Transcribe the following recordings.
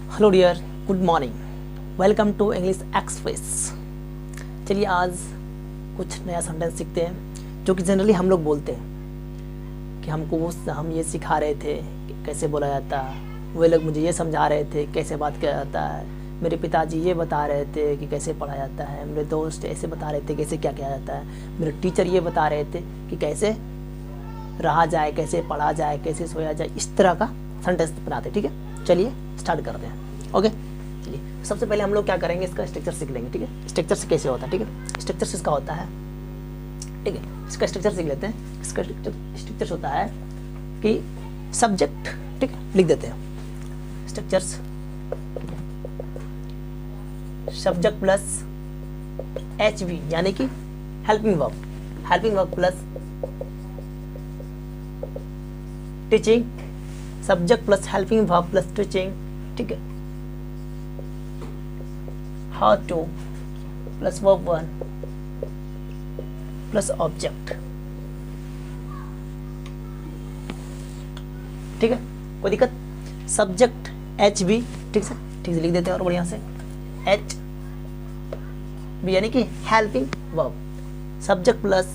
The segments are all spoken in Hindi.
Hello dear, good morning, welcome to English Express. चलिए आज कुछ नया सेंटेंस सीखते हैं जो कि जनरली हम लोग बोलते हैं कि हम ये सिखा रहे थे कि कैसे बोला जाता है, वे लोग मुझे ये समझा रहे थे कैसे बात किया जाता है, मेरे पिताजी ये बता रहे थे कि कैसे पढ़ा जाता है, मेरे दोस्त ऐसे बता रहे थे कैसे क्या किया जाता है, मेरे टीचर ये बता रहे थे कि कैसे रहा जाए, कैसे पढ़ा जाए, कैसे सोया जाए। इस तरह का सेंटेंस बनाते। ठीक है, चलिए स्टार्ट करते हैं। ओके, चलिए सबसे पहले हम लोग क्या करेंगे, इसका स्ट्रक्चर सीख लेंगे। ठीक है, स्ट्रक्चर से कैसे होता है। ठीक है, स्ट्रक्चर इसका होता है, ठीक है, इसका स्ट्रक्चर सीख लेते हैं। इसका स्ट्रक्चर होता है कि सब्जेक्ट, ठीक है, लिख देते हैं स्ट्रक्चर्स, सब्जेक्ट प्लस HV यानी कि helping verb plus teaching, subject plus helping verb plus teaching, ठीक है, how two plus verb 1 plus object. ठीक है, कोई दिक्कत। सब्जेक्ट HV, ठीक से लिख देते हैं और बढ़िया से HV यानी कि helping verb, subject plus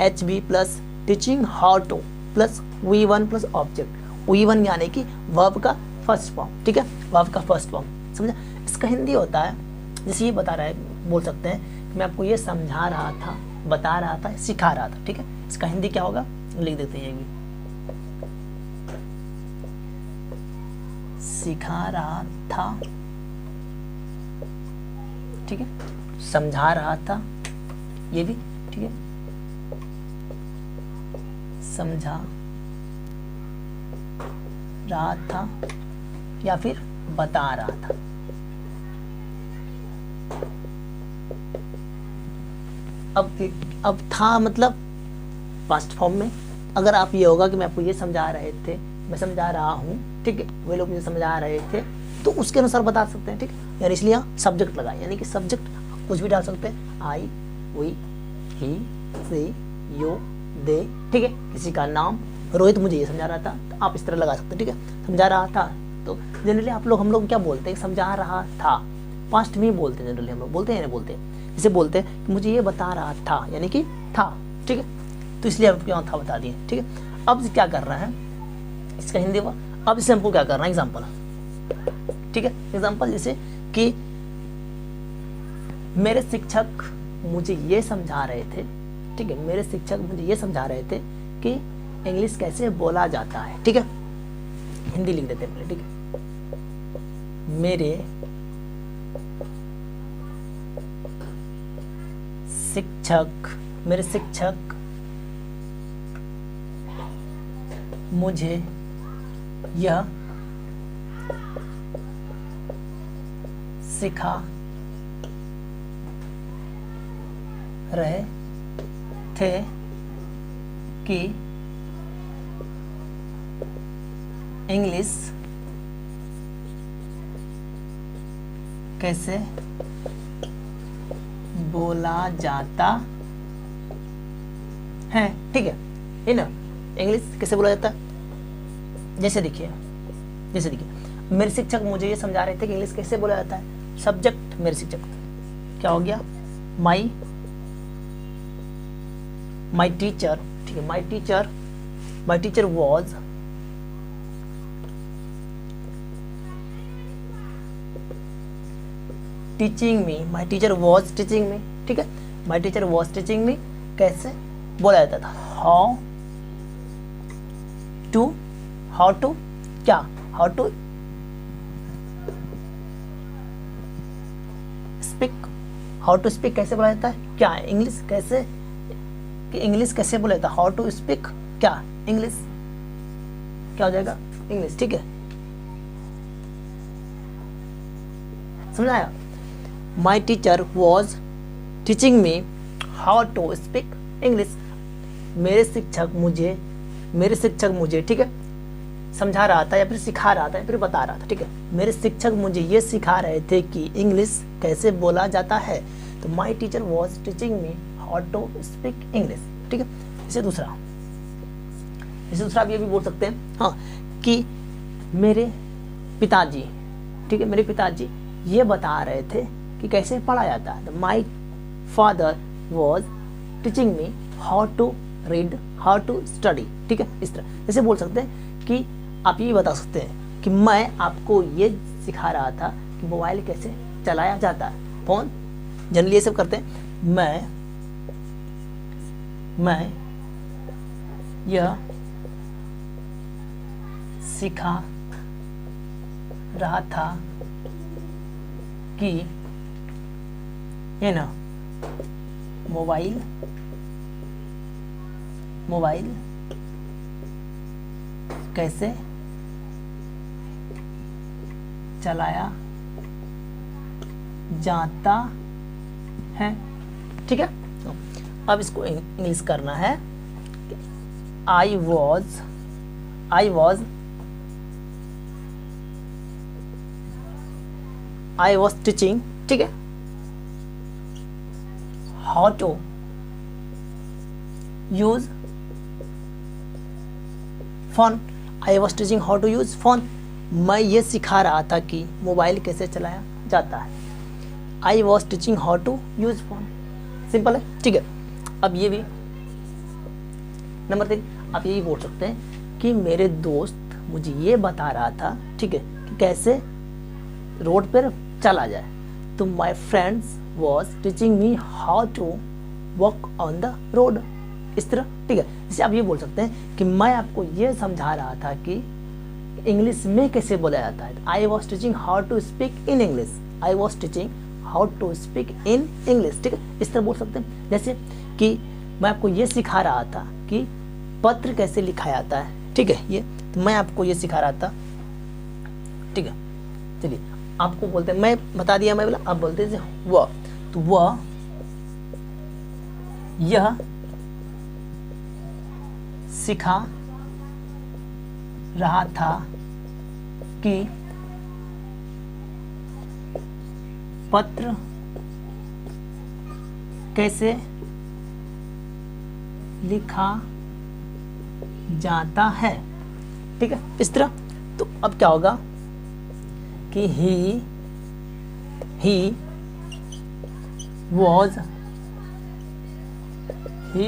HV plus teaching how two plus V1 plus object. V1 यानी कि वर्ब का फर्स्ट फॉर्म, ठीक है, वर्ब का फर्स्ट फॉर्म, समझा। इसका हिंदी होता है, जैसे ये बता रहा है, बोल सकते हैं कि मैं आपको ये समझा रहा था, बता रहा था, सिखा रहा था। ठीक है, इसका हिंदी क्या होगा, लिख देते हैं ये भी, सिखा रहा था, ठीक है, समझा रहा था, ये भी ठीक है, समझा रहा था या फिर बता रहा था। अब था मतलब पास्ट फॉर्म में। अगर आप ये होगा कि मैं आपको ये समझा रहे थे, मैं समझा रहा हूँ, ठीक है, वे लोग मुझे समझा रहे थे, तो उसके अनुसार बता सकते हैं। ठीक है, यानी इसलिए यहाँ सब्जेक्ट लगाए, यानी कि सब्जेक्ट कुछ भी डाल सकते हैं, आई, वी, ही, सी, यू, दे, ठीक है, किसी का नाम, रोहित मुझे ये समझा रहा था, तो आप इस तरह लगा सकते हैं। ठीक है, समझा रहा था, तो जनरली हम लोग क्या बोलते हैं, समझा रहा था, पास्ट में ही बोलते हैं, जनरली हम लोग बोलते हैं या नहीं बोलते हैं। इसे बोलते हैं कि मुझे ये बता रहा था, यानी कि था, ठीक है, तो इसलिए आपको यहाँ था बता दिए। ठीक है, अब क्या कर रहा है, इसका हिंदी हुआ। अब इसे हमको क्या करना है, एग्जाम्पल, ठीक है, एग्जाम्पल जैसे कि मेरे शिक्षक मुझे ये समझा रहे थे, ठीक है, मेरे शिक्षक मुझे ये समझा रहे थे कि इंग्लिश कैसे बोला जाता है। ठीक है, हिंदी लिख देते हैं पहले, ठीक है, मेरे शिक्षक मुझे यह सिखा रहे थे कि इंग्लिश कैसे बोला जाता है। ठीक है ना, इंग्लिश कैसे बोला जाता है, जैसे देखिए मेरे शिक्षक मुझे ये समझा रहे थे कि इंग्लिश कैसे बोला जाता है। सब्जेक्ट मेरे शिक्षक, क्या हो गया, माई टीचर, ठीक है, माई teacher was teaching me, my teacher was teaching मी, ठीक है, माई टीचर वॉज टीचिंग मी कैसे बोला जाता था, हाउ टू क्या, हाउ टू स्पीक कैसे बोला जाता है, क्या इंग्लिश कैसे, कि इंग्लिश कैसे बोला जाता है, हाउ टू स्पीक क्या इंग्लिश, क्या हो जाएगा, इंग्लिश। ठीक है, समझाया। My teacher was teaching me how to speak English, मेरे शिक्षक मुझे ठीक है समझा रहा था या फिर सिखा रहा था या फिर बता रहा था। ठीक है, मेरे शिक्षक मुझे ये सिखा रहे थे कि इंग्लिश कैसे बोला जाता है, तो my teacher was teaching me how to speak English. ठीक है, इसे दूसरा भी बोल सकते हैं, हाँ, कि मेरे पिताजी, ठीक है, मेरे पिताजी ये बता रहे थे कि कैसे पढ़ा जाता है। My father was teaching me how to read, how to study. ठीक है, इस तरह जैसे बोल सकते हैं कि आप ये बता सकते हैं कि मैं आपको ये सिखा रहा था कि मोबाइल कैसे चलाया जाता है। फोन जनरली ये सब करते हैं। मैं यह सिखा रहा था कि ये ना मोबाइल कैसे चलाया जाता है। ठीक है, अब इसको इंग्लिश करना है। आई वॉज टीचिंग, ठीक है, how to use phone. I was teaching how to use phone. मैं ये सिखा रहा था कि मोबाइल कैसे चलाया जाता है। I was teaching how to use phone. Simple है, ठीक है। अब ये भी नंबर 3, आप यही बोल सकते हैं कि मेरे दोस्त मुझे ये बता रहा था, ठीक है, कि कैसे रोड पर चला जाए। तो my friends was teaching me how to walk on the road. इस तरह, ठीक है। जैसे आप ये बोल सकते हैं कि मैं आपको ये समझा रहा था कि इंग्लिश में कैसे बोला जाता है। I was teaching how to speak in English. I was teaching how to speak in English. ठीक है, इस तरह बोल सकते हैं। जैसे कि मैं आपको ये सिखा रहा था कि पत्र कैसे लिखा जाता है। ठीक है, ये तो मैं आपको ये सिखा रहा था। ठीक है, चलिए आपको बोलते हैं, मैं बता दिया, मैं बोला, आप बोलते हैं वह। तो वह यह सिखा रहा था कि पत्र कैसे लिखा जाता है। ठीक है, इस तरह। तो अब क्या होगा कि ही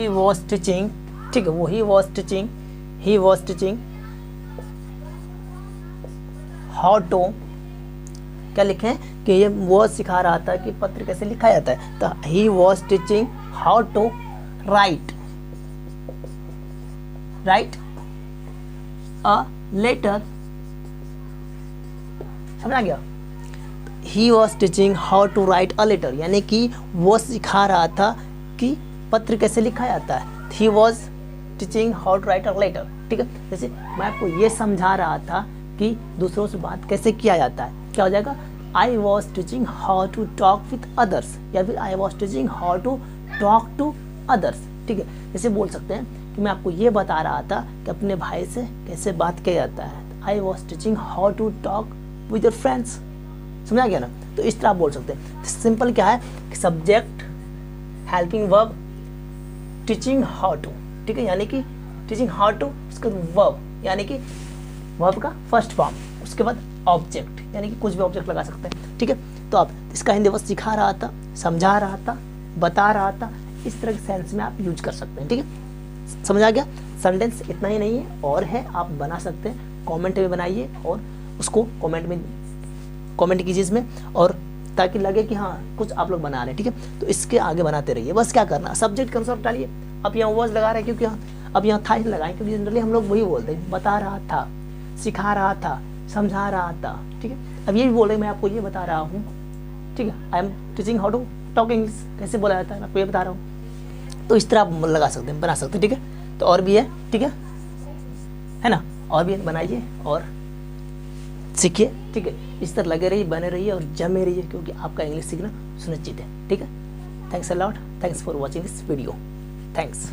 was teaching, ठीक है, वो he was teaching how to, क्या लिखे हैं कि ये वो सिखा रहा था कि पत्र कैसे लिखा जाता है। तो he was teaching how to write a letter। समझ आ गया? He was teaching how to write a letter, यानी कि वो सिखा रहा था कि पत्र कैसे लिखा जाता है। He was teaching how to write a letter। ठीक है, जैसे मैं आपको ये समझा रहा था कि दूसरों से बात कैसे किया जाता है। क्या हो जाएगा? I was teaching how to talk with others, या फिर I was teaching how to talk to others। ठीक है, जैसे बोल सकते हैं कि मैं आपको ये बता रहा था कि अपने भाई से कैसे बात किया जाता है। I was teaching how to talk with your friends। समझा गया ना? तो इस तरह आप बोल सकते हैं। सिंपल क्या है कि subject, helping verb, teaching how to. ठीक है, यानी कि टीचिंग हाउ टू, उसके वर्ब यानी कि वर्ब का फर्स्ट फॉर्म, उसके बाद ऑब्जेक्ट यानी कि कुछ भी ऑब्जेक्ट लगा सकते हैं। ठीक है, तो आप इसका हिंदी बस सिखा रहा था, समझा रहा था, बता रहा था, इस तरह के सेंस में आप यूज कर सकते हैं। ठीक है, समझ आ गया? सेंटेंस इतना ही नहीं है, और है, आप बना सकते हैं। कमेंट में बनाइए और उसको कमेंट कीजिए इसमें, और ताकि लगे कि हाँ कुछ आप लोग बना रहे हैं। ठीक है, तो इसके आगे बनाते रहिए। बस क्या करना, सब्जेक्ट के अनुसार डालिए। अब यहाँ वर्ड लगा रहे हैं क्योंकि अब यहाँ था लगाएं, क्योंकि जनरली हम लोग वही बोलते हैं, बता रहा था, सिखा रहा था, समझा रहा था। ठीक है, अब ये भी बोल रहे मैं आपको ये बता रहा हूँ। ठीक है, I am teaching how to talk English, कैसे बोला जाता है, मैं आपको ये बता रहा हूँ। तो इस तरह आप लगा सकते हैं, बना सकते हैं। ठीक है, तो और भी है, ठीक है ना, और भी बनाइए और सीखिए। ठीक है, इस तरह लगे रहिए, बने रहिए और जमे रहिए, क्योंकि आपका इंग्लिश सीखना सुनिश्चित है। ठीक है, thanks a lot, thanks for watching this video, thanks.